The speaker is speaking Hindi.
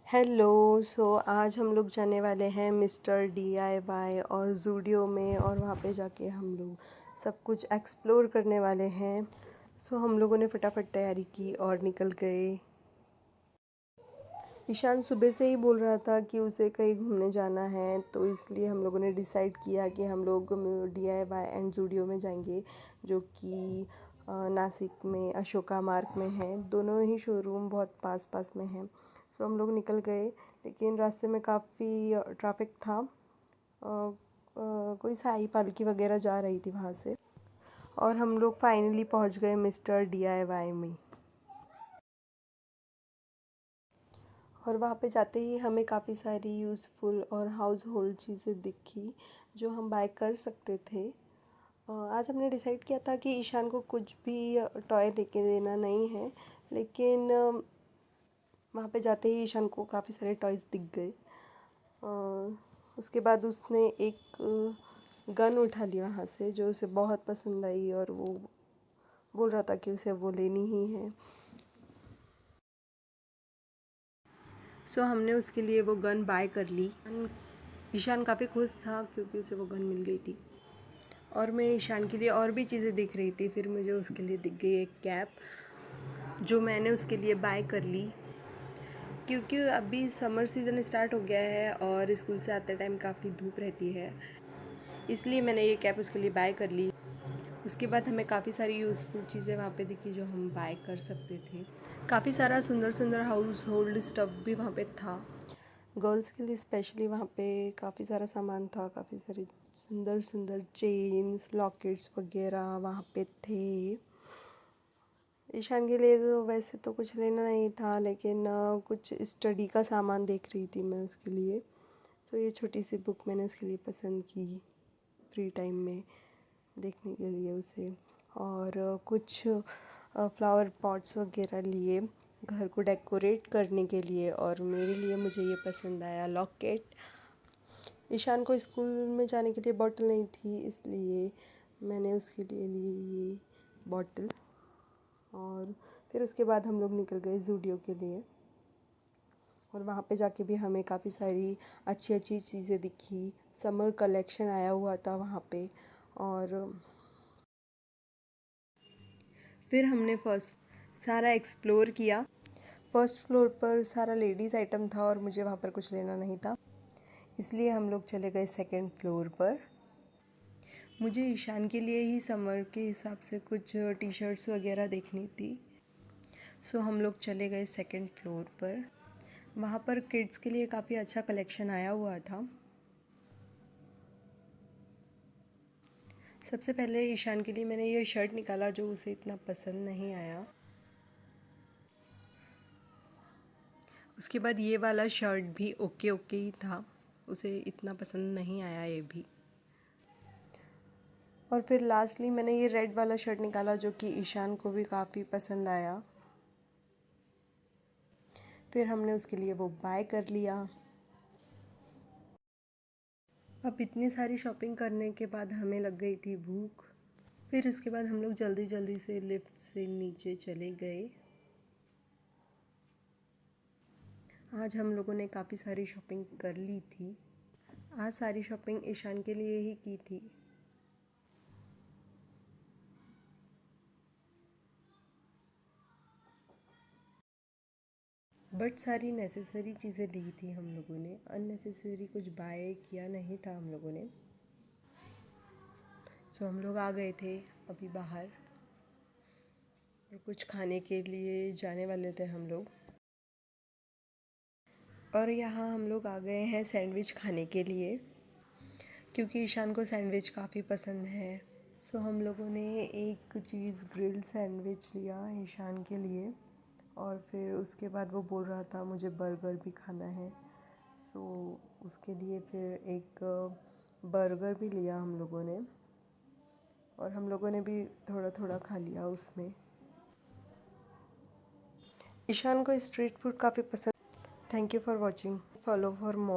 हेलो। आज हम लोग जाने वाले हैं मिस्टर DIY और ज़ूडियो में, और वहाँ पे जाके हम लोग सब कुछ एक्सप्लोर करने वाले हैं। हम लोगों ने फटाफट तैयारी की और निकल गए। ईशान सुबह से ही बोल रहा था कि उसे कहीं घूमने जाना है, तो इसलिए हम लोगों ने डिसाइड किया कि हम लोग DIY एंड ज़ूडियो में जाएंगे, जो कि नासिक में अशोका मार्ग में है। दोनों ही शोरूम बहुत पास पास में हैं। हम लोग निकल गए, लेकिन रास्ते में काफ़ी ट्रैफिक था। कोई साई पालकी वगैरह जा रही थी वहाँ से, और हम लोग फाइनली पहुँच गए मिस्टर DIY में। और वहाँ पे जाते ही हमें काफ़ी सारी यूज़फुल और हाउस होल्ड चीज़ें दिखी जो हम बाय कर सकते थे। आज हमने डिसाइड किया था कि ईशान को कुछ भी टॉय लेके देना नहीं है, लेकिन वहाँ पे जाते ही ईशान को काफ़ी सारे टॉयज़ दिख गए। उसके बाद उसने एक गन उठा ली वहाँ से, जो उसे बहुत पसंद आई, और वो बोल रहा था कि उसे वो लेनी ही है। हमने उसके लिए वो गन बाय कर ली। ईशान काफ़ी खुश था क्योंकि उसे वो गन मिल गई थी। और मैं ईशान के लिए और भी चीज़ें दिख रही थी। फिर मुझे उसके लिए दिख गई एक कैप, जो मैंने उसके लिए बाय कर ली, क्योंकि अभी समर सीज़न स्टार्ट हो गया है और स्कूल से आते टाइम काफ़ी धूप रहती है, इसलिए मैंने ये कैप उसके लिए बाय कर ली। उसके बाद हमें काफ़ी सारी यूज़फुल चीज़ें वहाँ पे दिखी जो हम बाय कर सकते थे। काफ़ी सारा सुंदर सुंदर हाउस होल्ड स्टफ़ भी वहाँ पे था। गर्ल्स के लिए स्पेशली वहाँ पे काफ़ी सारा सामान था। काफ़ी सारे सुंदर सुंदर चेन्स, लॉकेट्स वगैरह वहाँ पे थे। ईशान के लिए तो वैसे तो कुछ लेना नहीं था, लेकिन कुछ स्टडी का सामान देख रही थी मैं उसके लिए। ये छोटी सी बुक मैंने उसके लिए पसंद की फ्री टाइम में देखने के लिए उसे। और कुछ फ्लावर पॉट्स वगैरह लिए घर को डेकोरेट करने के लिए, और मेरे लिए मुझे ये पसंद आया लॉकेट। ईशान को स्कूल में जाने के लिए बॉटल नहीं थी, इसलिए मैंने उसके लिए ली ये बॉटल। और फिर उसके बाद हम लोग निकल गए ज़ूडियो के लिए, और वहाँ पे जाके भी हमें काफ़ी सारी अच्छी अच्छी चीज़ें दिखी। समर कलेक्शन आया हुआ था वहाँ पे। और फिर हमने फर्स्ट सारा एक्सप्लोर किया। फर्स्ट फ्लोर पर सारा लेडीज़ आइटम था, और मुझे वहाँ पर कुछ लेना नहीं था, इसलिए हम लोग चले गए सेकंड फ्लोर पर। मुझे ईशान के लिए ही समर के हिसाब से कुछ टी शर्ट्स वगैरह देखनी थी। हम लोग चले गए सेकंड फ्लोर पर। वहाँ पर किड्स के लिए काफ़ी अच्छा कलेक्शन आया हुआ था। सबसे पहले ईशान के लिए मैंने ये शर्ट निकाला जो उसे इतना पसंद नहीं आया। उसके बाद ये वाला शर्ट भी ओके ओके ही था, उसे इतना पसंद नहीं आया ये भी। और फिर लास्टली मैंने ये रेड वाला शर्ट निकाला जो कि ईशान को भी काफ़ी पसंद आया। फिर हमने उसके लिए वो बाय कर लिया। अब इतनी सारी शॉपिंग करने के बाद हमें लग गई थी भूख। फिर उसके बाद हम लोग जल्दी जल्दी से लिफ्ट से नीचे चले गए। आज हम लोगों ने काफ़ी सारी शॉपिंग कर ली थी। आज सारी शॉपिंग ईशान के लिए ही की थी। बट सारी नेसेसरी चीज़ें ली थी हम लोगों ने, अननेसेसरी कुछ बाय किया नहीं था हम लोगों ने। हम लोग आ गए थे अभी बाहर, और कुछ खाने के लिए जाने वाले थे हम लोग। और यहाँ हम लोग आ गए हैं सैंडविच खाने के लिए, क्योंकि ईशान को सैंडविच काफ़ी पसंद है। हम लोगों ने एक चीज़ ग्रिल्ड सैंडविच लिया ईशान के लिए, और फिर उसके बाद वो बोल रहा था मुझे बर्गर भी खाना है। उसके लिए फिर एक बर्गर भी लिया हम लोगों ने, और हम लोगों ने भी थोड़ा थोड़ा खा लिया उसमें। ईशान को स्ट्रीट फूड काफ़ी पसंद। Thank you for watching, follow for more.